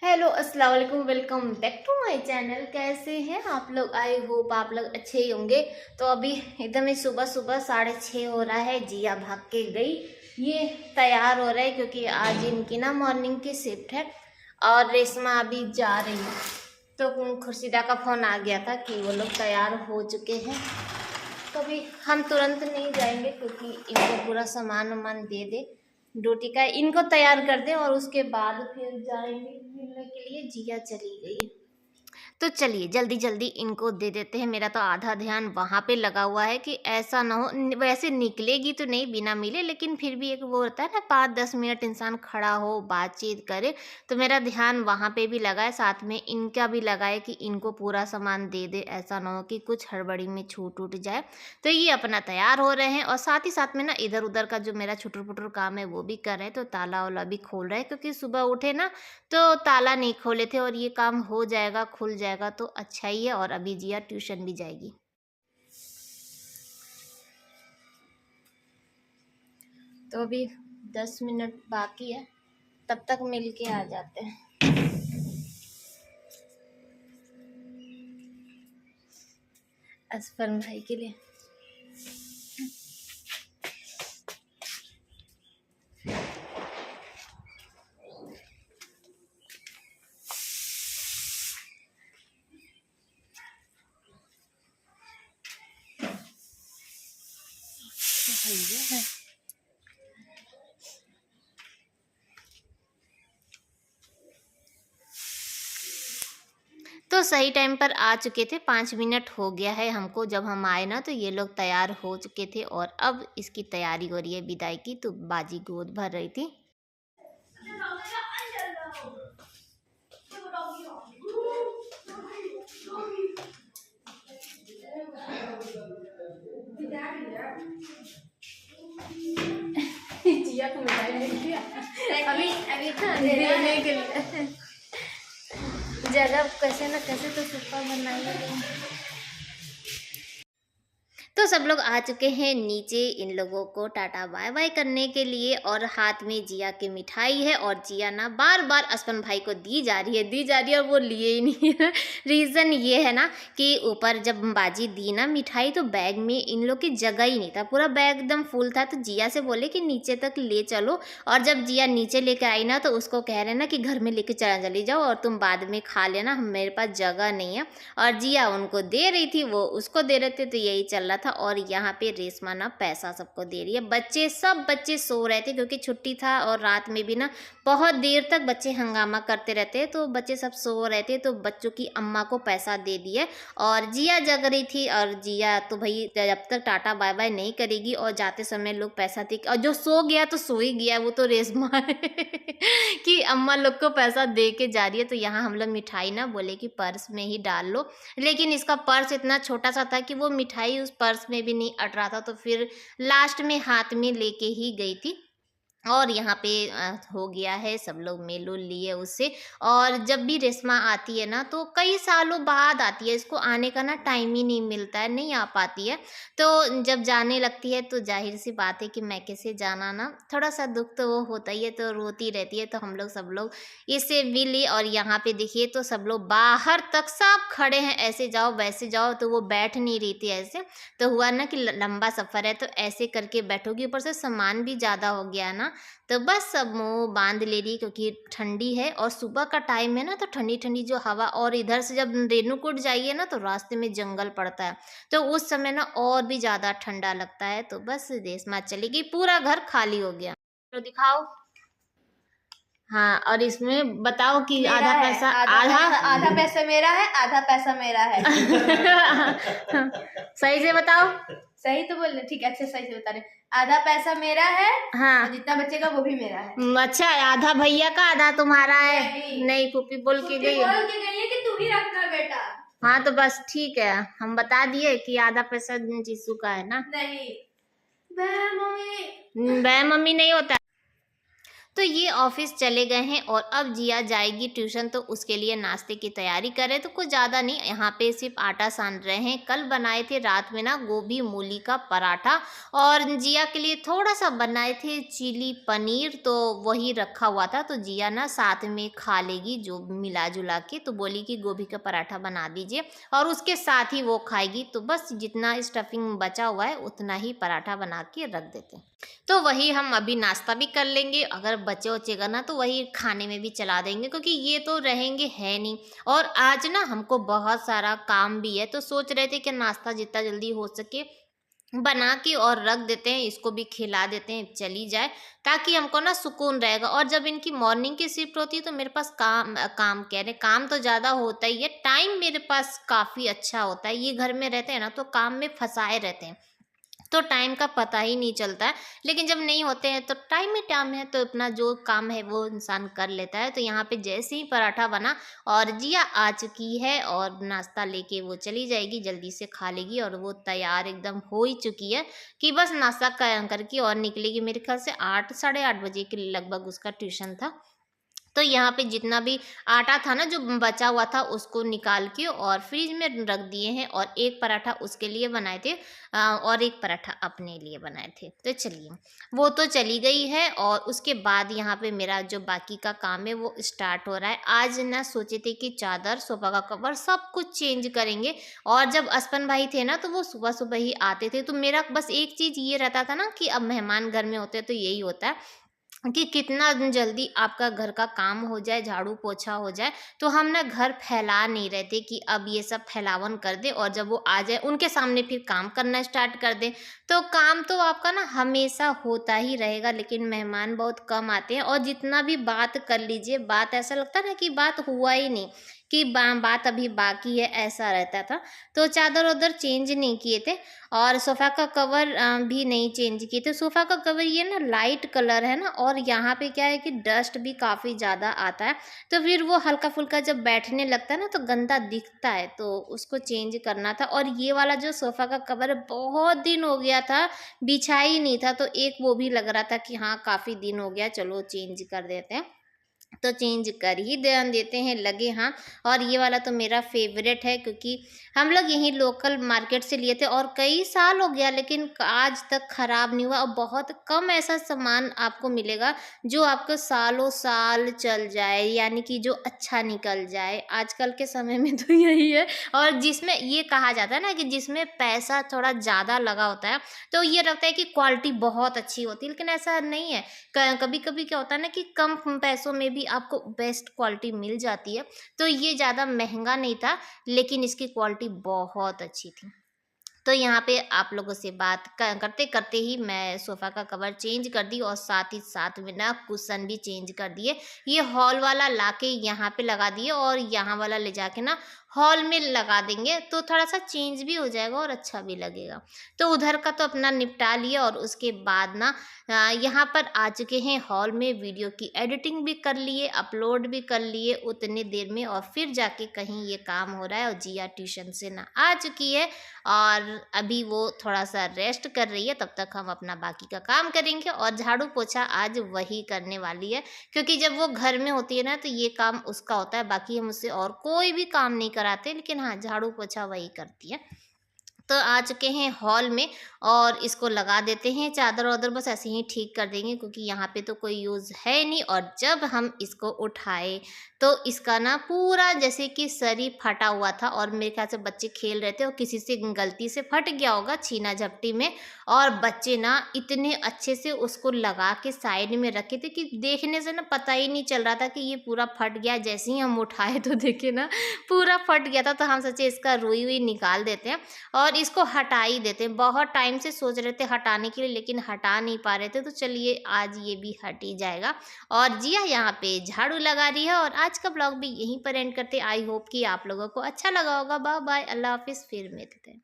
Hello अस्सलाम वालेकुम, welcome back to my channel. कैसे हैं आप लोग? आई होप आप लोग अच्छे ही होंगे। तो अभी एकदम ही सुबह सुबह 6:30 हो रहा है। जिया भाग के गई, ये तैयार हो रहा है क्योंकि आज इनकी ना मॉर्निंग की शिफ्ट है और रेशमा अभी जा रही है। तो खुर्शीदा का फ़ोन आ गया था कि वो लोग तैयार हो चुके हैं। तो अभी हम तुरंत नहीं जाएंगे क्योंकि इनको पूरा सामान वामान दे दे, ड्यूटी का इनको तैयार कर दे और उसके बाद फिर जाएंगे मिलने के लिए। जिया चली गई, तो चलिए जल्दी जल्दी इनको दे देते हैं। मेरा तो आधा ध्यान वहाँ पे लगा हुआ है कि ऐसा ना हो, वैसे निकलेगी तो नहीं बिना मिले, लेकिन फिर भी एक वो होता है ना 5-10 मिनट इंसान खड़ा हो बातचीत करे, तो मेरा ध्यान वहाँ पे भी लगा है, साथ में इनका भी लगा है कि इनको पूरा सामान दे दे, ऐसा ना हो कि कुछ हड़बड़ी में छूट उठ जाए। तो ये अपना तैयार हो रहे हैं और साथ ही साथ में ना इधर उधर का जो मेरा छुटर पुटर काम है वो भी कर रहे हैं। तो ताला वाला भी खोल रहे हैं क्योंकि सुबह उठे ना तो ताला नहीं खोले थे और ये काम हो जाएगा, खुल जाएगा तो अच्छा ही है। और अभी जिया ट्यूशन भी जाएगी। तो अभी 10 मिनट बाकी है, तब तक मिल के आ जाते हैं। असफर भाई के लिए है। तो सही टाइम पर आ चुके थे, 5 मिनट हो गया है हमको जब हम आए ना, तो ये लोग तैयार हो चुके थे और अब इसकी तैयारी हो रही है विदाई की। तो बाजी गोद भर रही थी। जिया को मिठाई नहीं दिया अभी अभी देने के लिए जगह कैसे ना कैसे तो सुपर बनाएंगे। तो सब लोग आ चुके हैं नीचे इन लोगों को टाटा बाय बाय करने के लिए और हाथ में जिया की मिठाई है और जिया ना बार बार असफन भाई को दी जा रही है और वो लिए ही नहीं है। रीज़न ये है ना कि ऊपर जब बाजी दी ना मिठाई तो बैग में इन लोग की जगह ही नहीं था, पूरा बैग एकदम फुल था। तो जिया से बोले कि नीचे तक ले चलो, और जब जिया नीचे लेकर आई ना तो उसको कह रहे ना कि घर में लेके चली जाओ और तुम बाद में खा लेना, मेरे पास जगह नहीं है। और जिया उनको दे रही थी, वो उसको दे रहे थे, तो यही चल रहा था। और यहाँ पे रेशमा ना पैसा सबको दे रही है। सब बच्चे सो रहे थे क्योंकि छुट्टी था और रात में भी ना बहुत देर तक बच्चे हंगामा करते रहते हैं, तो बच्चे सब सो रहे थे। तो बच्चों की अम्मा को पैसा दे दिए और जिया जग रही थी। और जिया तो भाई जब तक टाटा बाय बाय नहीं करेगी और जाते समय लोग पैसा दे, और जो सो गया तो सो ही गया, वो तो रेशमा है कि अम्मा लोग को पैसा दे के जा रही है। तो यहाँ हम लोग मिठाई ना बोले कि पर्स में ही डाल लो, लेकिन इसका पर्स इतना छोटा सा था कि वो मिठाई उस पर्स में भी नहीं अट रहा था, तो फिर लास्ट में हाथ में लेके ही गई थी। और यहाँ पे हो गया है, सब लोग मेल उल लिए उससे। और जब भी रेशमा आती है ना तो कई सालों बाद आती है, इसको आने का ना टाइम ही नहीं मिलता है, नहीं आ पाती है। तो जब जाने लगती है तो जाहिर सी बात है कि मैं कैसे जाना ना, थोड़ा सा दुख तो वो होता ही है, तो रोती रहती है। तो हम लोग सब लोग इससे मिले और यहाँ पे देखिए तो सब लोग बाहर तक सब खड़े हैं, ऐसे जाओ वैसे जाओ, तो वो बैठ नहीं रही थी ऐसे। तो हुआ ना कि लंबा सफ़र है तो ऐसे करके बैठोगी, ऊपर से सामान भी ज़्यादा हो गया ना, तो बस सब मुँह बांध ले रही क्योंकि ठंडी है और सुबह का टाइम है ना, तो ठंडी ठंडी जो हवा। और इधर से जब रेणुकूट जाइए ना तो रास्ते में जंगल पड़ता है, तो उस समय ना और भी ज़्यादा ठंडा लगता है। तो बस रेशमा चली गई, पूरा घर खाली हो गया। तो दिखाओ। हाँ, और इसमें बताओ कि आधा पैसा आधा पैसा मेरा है, आधा पैसा मेरा है। सही से बताओ। सही तो बोल रहे, ठीक है, अच्छे सही से बता रहे। आधा पैसा मेरा है, हाँ, जितना बचेगा वो भी मेरा है। अच्छा, आधा भैया का आधा तुम्हारा है। नहीं, फूफी बोल के गई है कि तू ही रखना बेटा। हाँ, तो बस ठीक है, हम बता दिए कि आधा पैसा जीसू का है ना। नहीं, वह मम्मी मम्मी नहीं होता। तो ये ऑफिस चले गए हैं और अब जिया जाएगी ट्यूशन, तो उसके लिए नाश्ते की तैयारी कर रहे, तो कुछ ज़्यादा नहीं, यहाँ पे सिर्फ आटा सान रहे हैं। कल बनाए थे रात में ना गोभी मूली का पराठा, और जिया के लिए थोड़ा सा बनाए थे चिली पनीर, तो वही रखा हुआ था, तो जिया ना साथ में खा लेगी जो मिला जुला के, तो बोली कि गोभी का पराठा बना दीजिए और उसके साथ ही वो खाएगी। तो बस जितना स्टफिंग बचा हुआ है उतना ही पराठा बना के रख देते हैं, तो वही हम अभी नाश्ता भी कर लेंगे। अगर बचे बचेगा ना तो वही खाने में भी चला देंगे, क्योंकि ये तो रहेंगे है नहीं। और आज ना हमको बहुत सारा काम भी है, तो सोच रहे थे कि नाश्ता जितना जल्दी हो सके बना के और रख देते हैं, इसको भी खिला देते हैं चली जाए, ताकि हमको ना सुकून रहेगा। और जब इनकी मॉर्निंग की शिफ्ट होती है तो मेरे पास काम कह रहे काम तो ज़्यादा होता ही है, टाइम मेरे पास काफ़ी अच्छा होता है। ये घर में रहते हैं ना तो काम में फंसाए रहते हैं, तो टाइम का पता ही नहीं चलता है। लेकिन जब नहीं होते हैं तो टाइम ही टाइम है, तो अपना जो काम है वो इंसान कर लेता है। तो यहाँ पे जैसे ही पराठा बना और जिया आ चुकी है और नाश्ता लेके वो चली जाएगी, जल्दी से खा लेगी और वो तैयार एकदम हो ही चुकी है कि बस नाश्ता करके और निकलेगी। मेरे ख्याल से 8 साढ़े 8 बजे के लगभग उसका ट्यूशन था। तो यहाँ पे जितना भी आटा था ना जो बचा हुआ था उसको निकाल के और फ्रिज में रख दिए हैं, और एक पराठा उसके लिए बनाए थे और एक पराठा अपने लिए बनाए थे। तो चलिए वो तो चली गई है, और उसके बाद यहाँ पे मेरा जो बाकी का काम है वो स्टार्ट हो रहा है। आज ना सोचे थे कि चादर सोफा का कवर सब कुछ चेंज करेंगे, और जब असपन भाई थे ना तो वो सुबह सुबह ही आते थे, तो मेरा बस एक चीज़ ये रहता था ना कि अब मेहमान घर में होते हैं तो यही होता है कि कितना जल्दी आपका घर का काम हो जाए, झाड़ू पोछा हो जाए। तो हम ना घर फैला नहीं रहे थे कि अब ये सब फैलावन कर दे और जब वो आ जाए उनके सामने फिर काम करना स्टार्ट कर दे। तो काम तो आपका ना हमेशा होता ही रहेगा, लेकिन मेहमान बहुत कम आते हैं, और जितना भी बात कर लीजिए बात ऐसा लगता है ना कि बात हुआ ही नहीं, कि बात अभी बाकी है, ऐसा रहता था। तो चादर उधर चेंज नहीं किए थे, और सोफ़ा का कवर भी नहीं चेंज किए थे। सोफ़ा का कवर ये ना लाइट कलर है ना, और यहाँ पे क्या है कि डस्ट भी काफ़ी ज़्यादा आता है, तो फिर वो हल्का फुल्का जब बैठने लगता है ना तो गंदा दिखता है, तो उसको चेंज करना था। और ये वाला जो सोफ़ा का कवर है बहुत दिन हो गया था, बिछा ही नहीं था, तो एक वो भी लग रहा था कि हाँ काफ़ी दिन हो गया, चलो चेंज कर देते हैं। तो चेंज कर ही देते हैं लगे हाँ। और ये वाला तो मेरा फेवरेट है, क्योंकि हम लोग यहीं लोकल मार्केट से लिए थे और कई साल हो गया, लेकिन आज तक ख़राब नहीं हुआ। और बहुत कम ऐसा सामान आपको मिलेगा जो आपको सालों साल चल जाए, यानी कि जो अच्छा निकल जाए। आजकल के समय में तो यही है। और जिसमें ये कहा जाता है ना कि जिसमें पैसा थोड़ा ज़्यादा लगा होता है तो ये लगता है कि क्वालिटी बहुत अच्छी होती है, लेकिन ऐसा नहीं है। कभी कभी क्या होता है ना कि कम पैसों में भी आपको बेस्ट क्वालिटी मिल जाती है। तो ये ज़्यादा महंगा नहीं था, लेकिन इसकी क्वालिटी बहुत अच्छी थी। तो यहाँ पे आप लोगों से बात करते करते ही मैं सोफ़ा का कवर चेंज कर दी, और साथ ही साथ में ना कुशन भी चेंज कर दिए। ये हॉल वाला लाके यहाँ पे लगा दिए, और यहाँ वाला ले जाके ना हॉल में लगा देंगे, तो थोड़ा सा चेंज भी हो जाएगा और अच्छा भी लगेगा। तो उधर का तो अपना निपटा लिया, और उसके बाद ना यहाँ पर आ चुके हैं हॉल में। वीडियो की एडिटिंग भी कर लिए, अपलोड भी कर लिए उतने देर में, और फिर जाके कहीं ये काम हो रहा है। और जिया ट्यूशन से ना आ चुकी है और अभी वो थोड़ा सा रेस्ट कर रही है, तब तक हम अपना बाकी का काम करेंगे। और झाड़ू पोछा आज वही करने वाली है, क्योंकि जब वो घर में होती है ना तो ये काम उसका होता है, बाकी हम उससे और कोई भी काम नहीं कराते, लेकिन हाँ झाड़ू पोछा वही करती है। तो आ चुके हैं हॉल में, और इसको लगा देते हैं चादर वादर, बस ऐसे ही ठीक कर देंगे क्योंकि यहाँ पे तो कोई यूज़ है नहीं। और जब हम इसको उठाए तो इसका ना पूरा जैसे कि सर ही फटा हुआ था, और मेरे ख्याल से बच्चे खेल रहे थे और किसी से गलती से फट गया होगा छीना झपटी में, और बच्चे ना इतने अच्छे से उसको लगा के साइड में रखे थे कि देखने से ना पता ही नहीं चल रहा था कि ये पूरा फट गया। जैसे ही हम उठाए तो देखे ना पूरा फट गया था, तो हम सोचे इसका रुई हुई निकाल देते हैं और इसको हटा ही देते हैं। बहुत टाइम से सोच रहे थे हटाने के लिए, लेकिन हटा नहीं पा रहे थे, तो चलिए आज ये भी हट ही जाएगा। और जिया यहाँ पे झाड़ू लगा रही है, और आज का ब्लॉग भी यहीं पर एंड करते। आई होप कि आप लोगों को अच्छा लगा होगा। बाय बाय, अल्लाह हाफिज़, फिर मिलते हैं।